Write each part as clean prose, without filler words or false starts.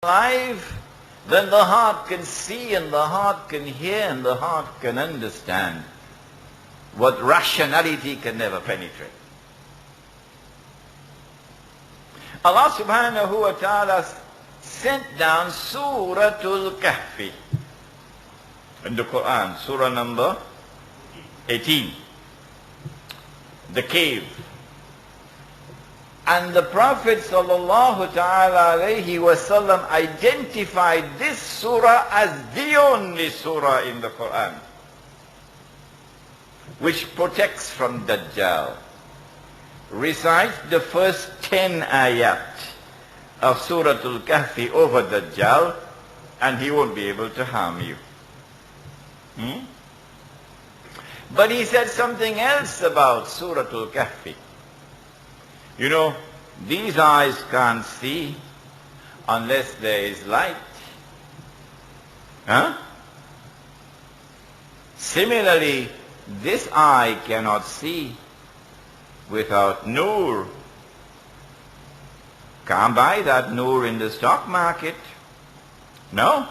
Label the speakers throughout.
Speaker 1: alive, then the heart can see and the heart can hear and the heart can understand what rationality can never penetrate. Allah subhanahu wa ta'ala sent down Suratul Kahfi in the Quran, surah number 18, the cave. And the Prophet sallallahu ta'ala alayhi wasallam identified this surah as the only surah in the Quran which protects from Dajjal. Recite the first 10 ayat of Suratul Kahfi over Dajjal and he won't be able to harm you. But he said something else about Suratul Kahfi. You know, these eyes can't see unless there is light. Similarly, this eye cannot see without nur. Can't buy that nur in the stock market. No.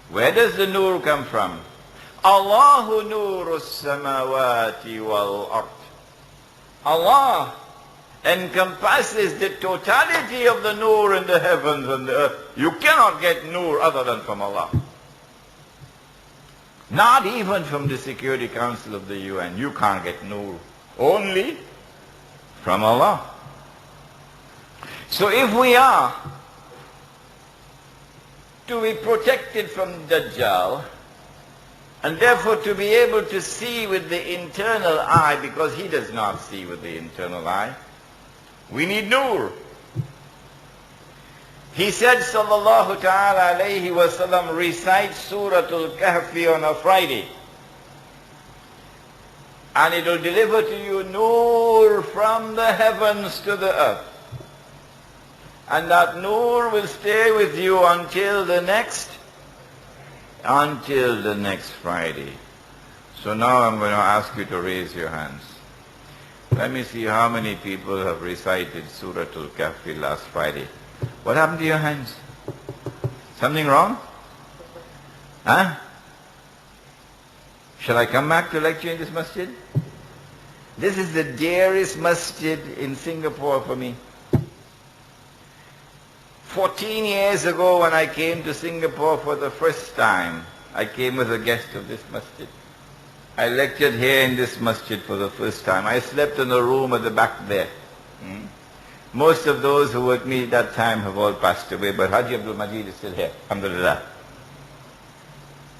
Speaker 1: Where does the nur come from? Allahu nurus samawati wal ard. Allah encompasses the totality of the nur in the heavens and the earth. You cannot get nur other than from Allah. Not even from the Security Council of the UN. You can't get nur. Only from Allah. So if we are to be protected from Dajjal, and therefore to be able to see with the internal eye, because he does not see with the internal eye, we need nur. He said, sallallahu ta'ala alayhi wa sallam, recite Suratul Kahfi on a Friday. And it will deliver to you nur from the heavens to the earth. And that nur will stay with you until the next Friday. So now I'm going to ask you to raise your hands. Let me see how many people have recited Suratul Kahfi last Friday. What happened to your hands? Something wrong? Shall I come back to lecture in this masjid? This is the dearest masjid in Singapore for me. 14 years ago when I came to Singapore for the first time, I came as a guest of this masjid. I lectured here in this masjid for the first time. I slept in a room at the back there. Most of those who were with me at that time have all passed away, but Haji Abdul Majid is still here, alhamdulillah.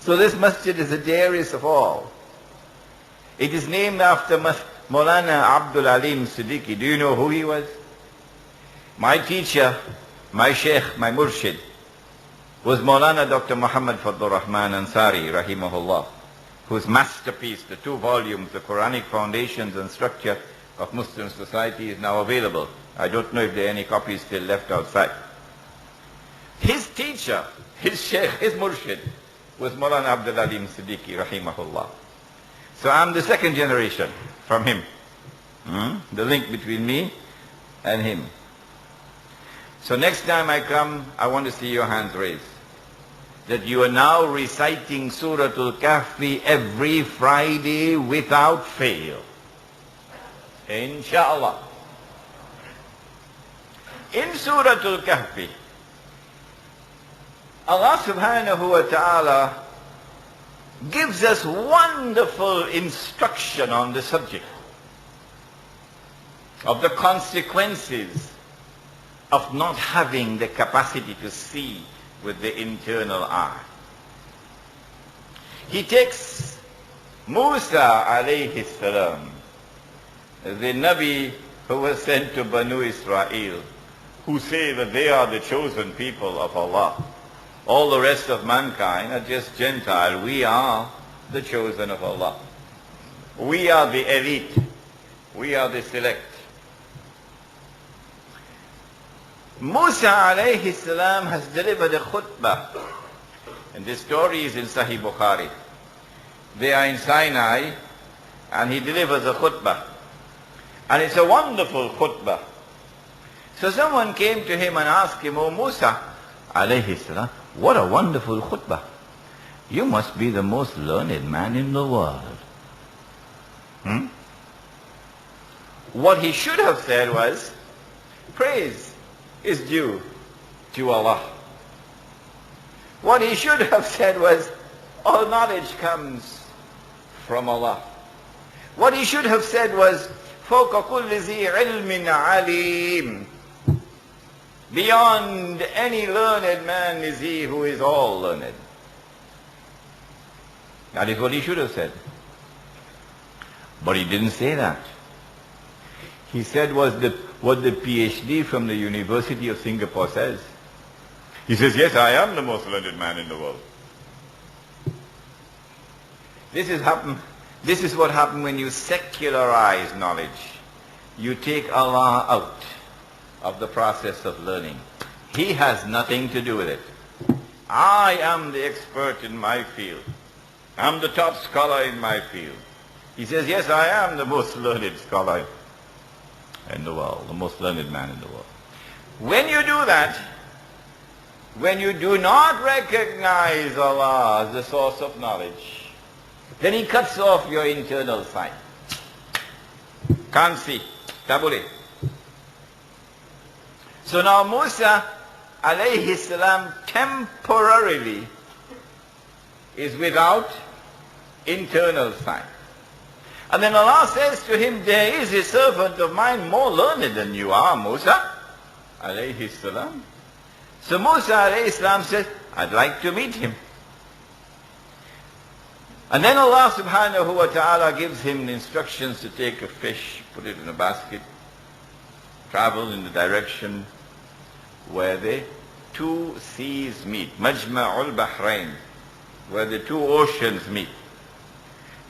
Speaker 1: So this masjid is the dearest of all. It is named after Maulana Abdul Alim Siddiqui. Do you know who he was? My teacher, my Sheikh, my Murshid, was Maulana Dr. Muhammad Fadlur Rahman Ansari, rahimahullah, whose masterpiece, the 2 volumes, The Quranic Foundations and Structure of Muslim Society, is now available. I don't know if there are any copies still left outside. His teacher, his Sheikh, his Murshid, was Maulana Abdul Alim Siddiqui, rahimahullah. So I'm the second generation from him. The link between me and him. So next time I come, I want to see your hands raised. That you are now reciting Suratul Kahfi every Friday without fail. Inshallah. In Suratul Kahfi, Allah subhanahu wa ta'ala gives us wonderful instruction on the subject of the consequences of not having the capacity to see with the internal eye. He takes Musa alayhi salam, the Nabi who was sent to Banu Israel, who say that they are the chosen people of Allah. All the rest of mankind are just Gentile. We are the chosen of Allah. We are the elite. We are the select. Musa alayhi salam has delivered a khutbah. And this story is in Sahih Bukhari. They are in Sinai and he delivers a khutbah. And it's a wonderful khutbah. So someone came to him and asked him, "Oh Musa, alayhi salam, what a wonderful khutbah. You must be the most learned man in the world. What he should have said was, praise is due to Allah. What he should have said was, all knowledge comes from Allah. What he should have said was, فَوْقَ كُلِّ ذِي عِلْمٍ عَلِيمٍ. Beyond any learned man is he who is all learned. That is what he should have said. But he didn't say that. He said what the PhD from the University of Singapore says. He says, yes, I am the most learned man in the world. This is what happens when you secularize knowledge. You take Allah out of the process of learning. He has nothing to do with it. I am the expert in my field. I'm the top scholar in my field. He says, yes, I am the most learned scholar in the world, the most learned man in the world. When you do that, when you do not recognize Allah as the source of knowledge, then he cuts off your internal sight. Can't see. Tabule. So now Musa alayhi salam temporarily is without internal sight. And then Allah says to him, there is a servant of mine more learned than you are, Musa alayhi salam. So Musa alayhi salam says, I'd like to meet him. And then Allah subhanahu wa ta'ala gives him the instructions to take a fish, put it in a basket, travel in the direction where the two seas meet, Majma'ul Bahrain, where the two oceans meet.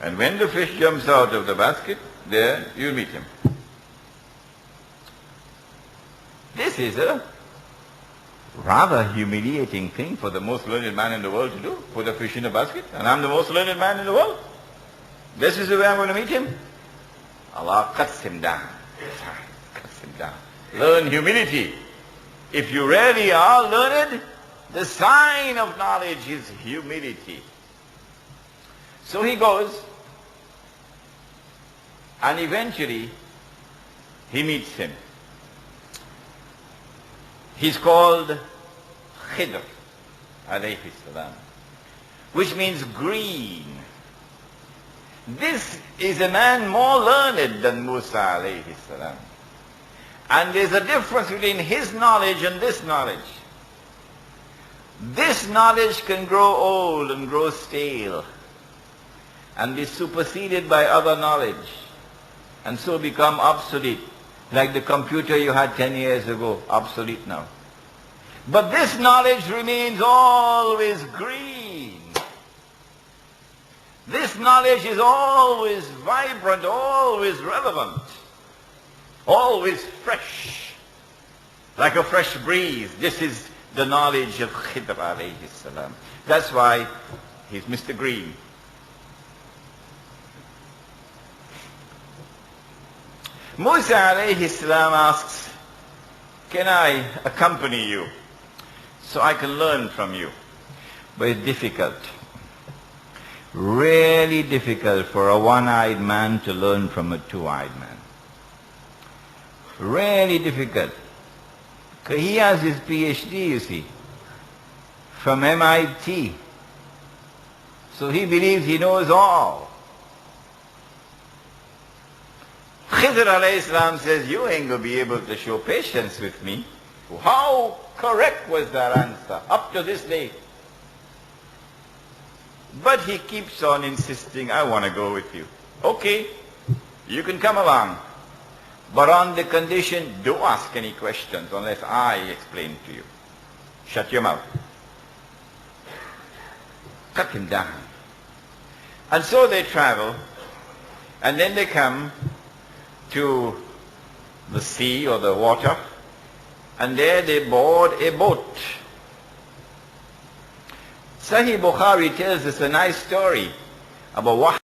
Speaker 1: And when the fish jumps out of the basket, there you meet him. This is a rather humiliating thing for the most learned man in the world to do. Put a fish in a basket, and I'm the most learned man in the world. This is the way I'm going to meet him. Allah cuts him down. Cuts him down. Learn humility. If you really are learned, the sign of knowledge is humility. So he goes, and eventually he meets him. He's called Khidr alayhi salam, which means green. This is a man more learned than Musa alayhi salam. And there's a difference between his knowledge and this knowledge. This knowledge can grow old and grow stale and be superseded by other knowledge and so become obsolete. Like the computer you had 10 years ago, obsolete now. But this knowledge remains always green. This knowledge is always vibrant, always relevant, always fresh, like a fresh breeze. This is the knowledge of Khidr alayhi salam. That's why he's Mr. Green. Musa alayhi salam asks, can I accompany you so I can learn from you? But it's difficult. Really difficult for a one-eyed man to learn from a two-eyed man. Really difficult. Because he has his PhD, you see, from MIT. So he believes he knows all. Khidr alayhi salam says, you ain't going to be able to show patience with me. How correct was that answer up to this day? But he keeps on insisting, I want to go with you. Okay, you can come along. But on the condition, don't ask any questions unless I explain to you. Shut your mouth. Cut him down. And so they travel, and then they come to the sea or the water, and there they board a boat. Sahih Bukhari tells us a nice story about what